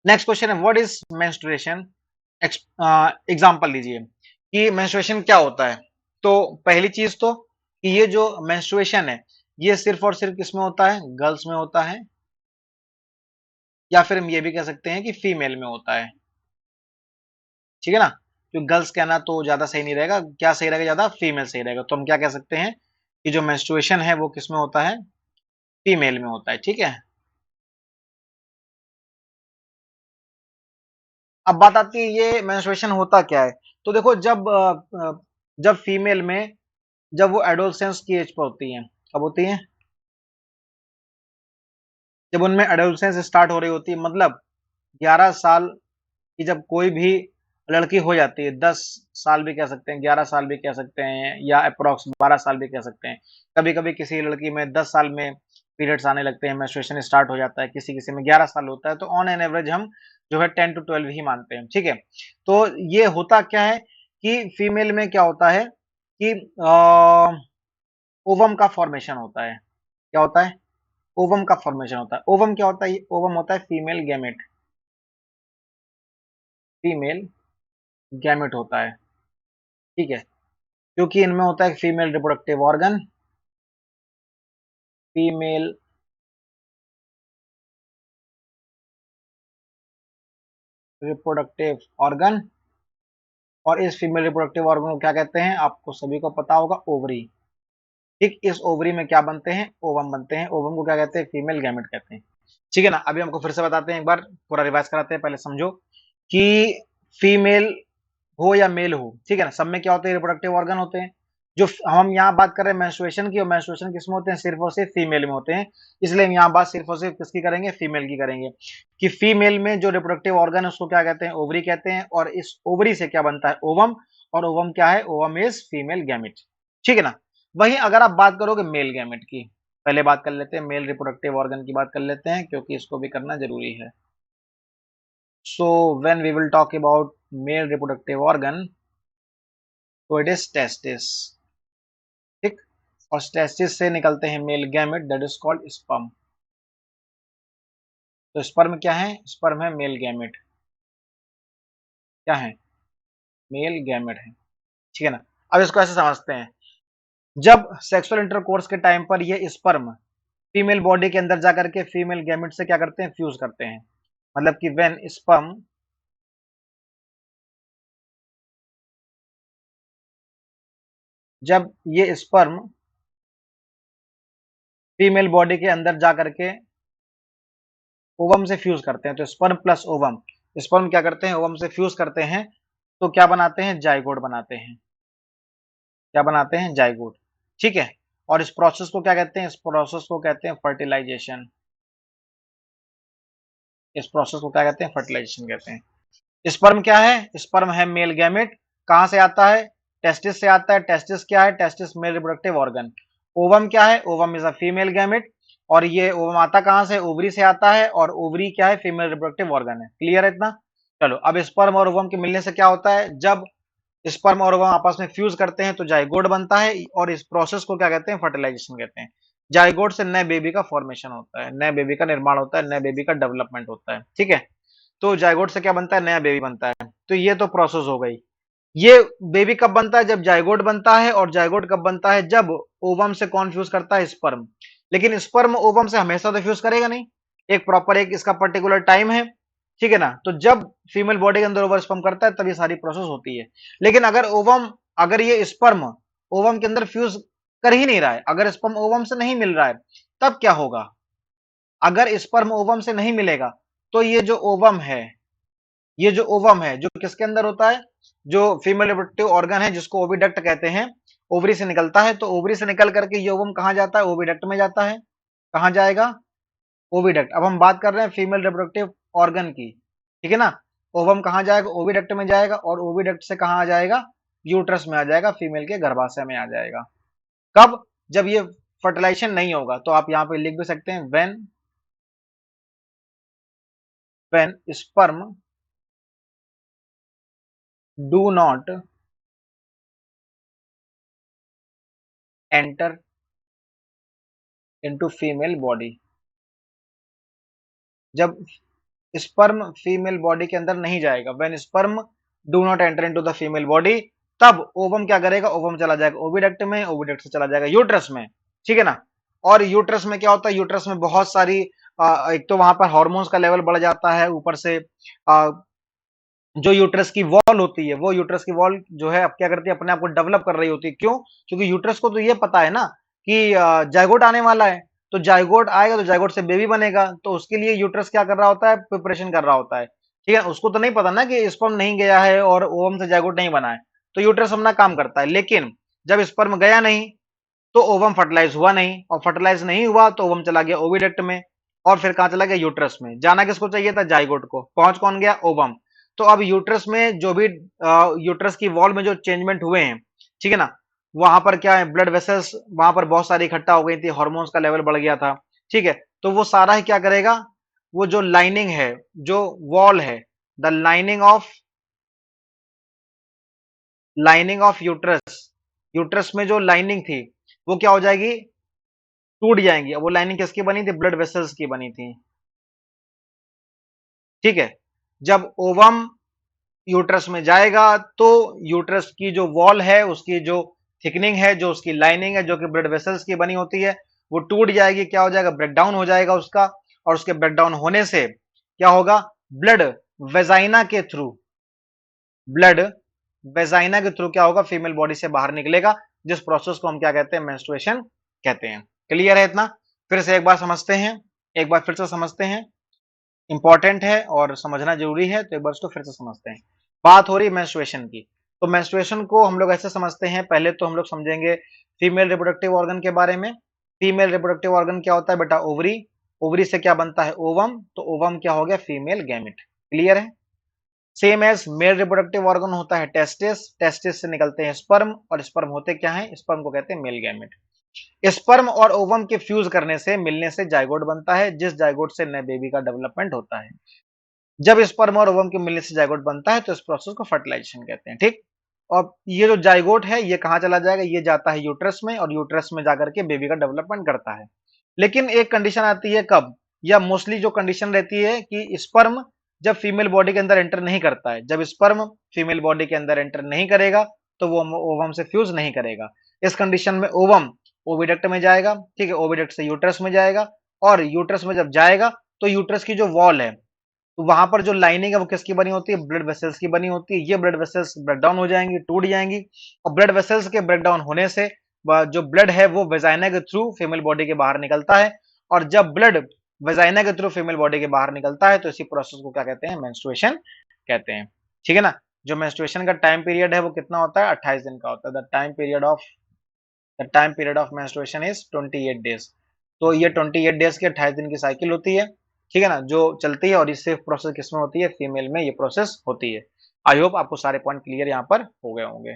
Next question है what is menstruation. Example लीजिए कि मेंस्ट्रुएशन क्या होता है। तो पहली चीज तो कि ये जो मेंस्ट्रुएशन है ये सिर्फ और सिर्फ किसमें होता है, गर्ल्स में होता है, या फिर हम ये भी कह सकते हैं कि फीमेल में होता है। ठीक है ना, जो गर्ल्स कहना तो ज्यादा सही नहीं रहेगा, क्या सही रहेगा, ज्यादा फीमेल सही रहेगा। तो हम क्या कह सकते हैं कि जो मेंस्ट्रुएशन है वो किसमें होता है, फीमेल में होता है। ठीक है, अब बात आती है ये मेंस्ट्रुएशन होता क्या है। तो देखो जब फीमेल में, जब वो एडोलसेंस की एज पर होती है, कब होती है, जब उनमें एडोलसेंस स्टार्ट हो रही होती है, मतलब 11 साल की जब कोई भी लड़की हो जाती है, 10 साल भी कह सकते हैं, 11 साल भी कह सकते हैं, या अप्रोक्स 12 साल भी कह सकते हैं। कभी कभी किसी लड़की में 10 साल में पीरियड्स आने लगते हैं, मेंस्ट्रुएशन स्टार्ट हो जाता है, किसी किसी में 11 साल होता है। तो ऑन एन एवरेज हम जो है 10 to 12 ही मानते हैं। ठीक है, तो ये होता क्या है कि फीमेल में क्या होता है कि ओवम का फॉर्मेशन होता है। क्या होता है, ओवम का फॉर्मेशन होता है। ओवम क्या होता है, ओवम होता है फीमेल गैमेट, फीमेल गैमेट होता है। ठीक है, क्योंकि इनमें होता है female reproductive organ, female reproductive organ, और इस फीमेल रिप्रोडक्टिव ऑर्गन को क्या कहते हैं, आपको सभी को पता होगा, ओवरी। ठीक, इस ओवरी में क्या बनते हैं, ओवम बनते हैं। ओवम को क्या कहते हैं, फीमेल गैमेट कहते हैं। ठीक है ना, अभी हमको फिर से बताते हैं, एक बार पूरा रिवाइज कराते हैं, पहले समझो कि फीमेल हो या मेल हो, ठीक है ना, सब में क्या होते हैं, रिप्रोडक्टिव ऑर्गन होते हैं। जो हम यहाँ बात कर रहे हैं मेंस्ट्रुएशन की, और मेंस्ट्रुएशन किसमें होते हैं, सिर्फ और सिर्फ फीमेल में होते हैं। इसलिए हम यहाँ बात सिर्फ और सिर्फ किसकी करेंगे, फीमेल की करेंगे, कि फीमेल में जो रिप्रोडक्टिव ऑर्गन है उसको क्या कहते हैं, ओवरी कहते हैं। और इस ओवरी से क्या बनता है, ओवम। और ओवम क्या है, ओवम इज फीमेल गैमेट। ठीक है ना, वहीं अगर आप बात करोगे मेल गैमेट की, पहले बात कर लेते हैं मेल रिप्रोडक्टिव ऑर्गन की बात कर लेते हैं, क्योंकि इसको भी करना जरूरी है। So when we will talk about male reproductive organ, तो इट इज टेस्टिस। ठीक, और टेस्टिस से निकलते हैं male gamete, that is called sperm. तो स्पर्म क्या है, स्पर्म है मेल गैमेट, क्या है, मेल गैमेट है। ठीक है ना, अब इसको ऐसे समझते हैं, जब सेक्सुअल इंटरकोर्स के टाइम पर ये स्पर्म फीमेल बॉडी के अंदर जाकर के फीमेल गैमेट से क्या करते हैं, फ्यूज करते हैं। मतलब कि व्हेन स्पर्म, जब ये स्पर्म फीमेल बॉडी के अंदर जाकर के ओवम से फ्यूज करते हैं, तो स्पर्म प्लस ओवम, स्पर्म क्या करते हैं, ओवम से फ्यूज करते हैं, तो क्या बनाते हैं, जाइगोट बनाते हैं। क्या बनाते हैं, जाइगोट। ठीक है, और इस प्रोसेस को क्या कहते हैं, इस प्रोसेस को कहते हैं फर्टिलाइजेशन। इस प्रोसेस को क्या कहते हैं, फर्टिलाइजेशन कहते हैं। स्पर्म क्या है, स्पर्म है मेल गैमेट, कहां से आता है, टेस्टिस से आता है। टेस्टिस क्या है, testis mail reproductive organ. Ovum क्या है, ovum is a female gamete, और ये ओवम आता कहां से, ओवरी से आता है, और ओवरी क्या है, फीमेल रिप्रोडक्टिव ऑर्गन है। क्लियर है इतना। चलो, अब स्पर्म और ओवम के मिलने से क्या होता है, जब स्पर्म और ओवम आपस में फ्यूज करते हैं तो जाइगोट बनता है, और इस प्रोसेस को क्या कहते हैं, फर्टिलाइजेशन कहते हैं। जाइगोट से नए बेबी का फॉर्मेशन होता है, नए बेबी का निर्माण होता है, नए बेबी का डेवलपमेंट होता है। ठीक है, तो जाइगोट से क्या बनता है, नया बेबी बनता है। तो ये तो प्रोसेस हो गई। ये बेबी कब बनता है, जब जाइगोट बनता है, और जाइगोट कब बनता है, जब ओवम से कौन फ्यूज करता है, स्पर्म। लेकिन स्पर्म ओवम से हमेशा तो फ्यूज करेगा नहीं, एक प्रॉपर एक इसका पर्टिकुलर टाइम है। ठीक है ना, तो जब फीमेल बॉडी के अंदर ओवर स्पर्म करता है तब ये सारी प्रोसेस होती है। लेकिन अगर ओवम, अगर ये स्पर्म ओवम के अंदर फ्यूज कर ही नहीं रहा है, अगर स्पर्म ओवम से नहीं मिल रहा है, तब क्या होगा, अगर स्पर्म ओवम से नहीं मिलेगा, तो ये जो ओवम है, ये जो ओवम है जो किसके अंदर होता है, जो फीमेल रिप्रोडक्टिव ऑर्गन है जिसको ओविडक्ट कहते हैं, ओवरी से निकलता है। तो ओवरी से निकल करके ये ओवम कहां जाता है, ओविडक्ट में जाता है। कहां जाएगा, ओविडक्ट। अब हम बात कर रहे हैं फीमेल रिप्रोडक्टिव ऑर्गन की। ठीक है ना, ओवम कहां जाएगा, ओविडक्ट में जाएगा, और ओविडक्ट से कहां आ जाएगा, यूट्रस में आ जाएगा, फीमेल के गर्भाशय में आ जाएगा। कब, जब ये फर्टिलाइजेशन नहीं होगा। तो आप यहां पे लिख भी सकते हैं, when sperm do not enter into female body, जब स्पर्म फीमेल बॉडी के अंदर नहीं जाएगा, when sperm do not enter into the female body, तब ओवम क्या करेगा, ओवम चला जाएगा ओविडक्ट में, ओविडक्ट से चला जाएगा यूट्रस में, ठीक है ना। और यूट्रस में क्या होता है, यूट्रस में बहुत सारी एक तो वहां पर हार्मोन्स का लेवल बढ़ जाता है, ऊपर से जो यूट्रस की वॉल होती है, वो यूट्रस की वॉल जो है अब क्या करती है, अपने आप को डेवलप कर रही होती है। क्यों? क्योंकि यूट्रस को तो ये पता है ना कि जायगोट आने वाला है, तो जायगोट आएगा तो जायगोट से बेबी बनेगा, तो उसके लिए यूट्रस क्या कर रहा होता है, प्रिपरेशन कर रहा होता है, ठीक है। उसको तो नहीं पता ना कि स्पर्म नहीं गया है और ओवम से जायगोट नहीं बना है, तो यूट्रस अपना काम करता है। लेकिन जब स्पर्म गया नहीं तो ओवम फर्टिलाइज हुआ नहीं, और फर्टिलाइज नहीं हुआ तो ओवम चला गया ओविडक्ट में, और फिर कहां चला गया, यूट्रस में। जाना किसको चाहिए था, जाइगोट को। पहुंच कौन गया, ओवम। तो अब यूट्रस में जो भी यूट्रस की वॉल में जो चेंजमेंट हुए हैं, ठीक है ना, वहां पर क्या है, ब्लड वेसल्स वहां पर बहुत सारी इकट्ठा हो गई थी, हार्मोन्स का लेवल बढ़ गया था, ठीक है। तो वो सारा ही क्या करेगा, वो जो लाइनिंग है, जो वॉल है, the lining of uterus, uterus में जो लाइनिंग थी वो क्या हो जाएगी, टूट जाएंगी। अब वो लाइनिंग किसकी बनी थी, ब्लड वेसल्स की बनी थी, ठीक है। जब ओवम यूट्रस में जाएगा तो यूट्रस की जो वॉल है, उसकी जो थिकनिंग है, जो उसकी लाइनिंग है, जो कि ब्लड वेसल्स की बनी होती है, वो टूट जाएगी। क्या हो जाएगा, ब्रेकडाउन हो जाएगा उसका, और उसके ब्रेकडाउन होने से क्या होगा, ब्लड वेजाइना के थ्रू, ब्लड वेजाइना के थ्रू क्या होगा, फीमेल बॉडी से बाहर निकलेगा, जिस प्रोसेस को हम क्या कहते हैं, मेंस्ट्रुएशन कहते हैं। क्लियर है इतना? फिर से एक बार समझते हैं, एक बार फिर से समझते हैं, इंपॉर्टेंट है और समझना जरूरी है, तो एक बार इसको फिर से समझते हैं। बात हो रही है मेंस्ट्रुएशन की, तो मेंस्ट्रुएशन को हम लोग ऐसे समझते हैं, पहले तो हम लोग समझेंगे फीमेल रिप्रोडक्टिव ऑर्गन के बारे में। फीमेल रिप्रोडक्टिव ऑर्गन क्या होता है बेटा, ओवरी, ओवरी से क्या बनता है, ओवम, तो ओवम क्या हो गया, फीमेल गैमेट। क्लियर है? Same as male reproductive organ होता है टेस्टिस, टेस्टिस से निकलते हैं स्पर्म, और स्पर्म होते क्या है, स्पर्म को कहते हैं मेल गैमेट। स्पर्म और ओवम के फ्यूज करने से, मिलने से जाइगोट बनता है, जिस जाइगोट से नए बेबी का डेवलपमेंट होता है। जब स्पर्म और ओवम के मिलने से जाइगोट बनता है तो इस प्रोसेस को फर्टिलाइजेशन कहते हैं, ठीक। और ये जो जाइगोट है ये कहां चला जाएगा, ये जाता है यूट्रस में, और यूट्रस में जाकर के बेबी का डेवलपमेंट करता है। लेकिन एक कंडीशन आती है कब, या मोस्टली जो कंडीशन रहती है कि स्पर्म जब फीमेल बॉडी के अंदर एंटर नहीं करता है, जब स्पर्म फीमेल बॉडी के अंदर एंटर नहीं करेगा तो वो ओवम से फ्यूज नहीं करेगा। इस कंडीशन में ओवम ओविडक्ट में जाएगा, ठीक है, ओविडक्ट से यूट्रस में जाएगा, और यूट्रस में जब जाएगा तो यूट्रस की जो वॉल है, तो वहां पर जो लाइनिंग है वो किसकी बनी होती है, ब्लड वेसल्स की बनी होती है। ये ब्लड वेसल्स ब्रेकडाउन हो जाएंगी, टूट जाएंगी, और ब्लड वेसल्स के ब्रेकडाउन होने से जो ब्लड है वो वेजाइना के थ्रू फीमेल बॉडी के बाहर निकलता है, और जब ब्लड वेजाइना के थ्रू फीमेल बॉडी के बाहर निकलता है तो इसी प्रोसेस को क्या कहते हैं, मेंस्ट्रुएशन कहते हैं, ठीक है ना। जो मेंस्ट्रुएशन का टाइम पीरियड है वो कितना होता है, 28 दिन का होता है। The time period of menstruation is 28 days. तो ये 28 डेज के 28 दिन की साइकिल होती है, ठीक है ना, जो चलती है, और इससे प्रोसेस किसमें होती है, फीमेल में ये प्रोसेस होती है। आई होप आपको सारे पॉइंट क्लियर यहाँ पर हो गए होंगे।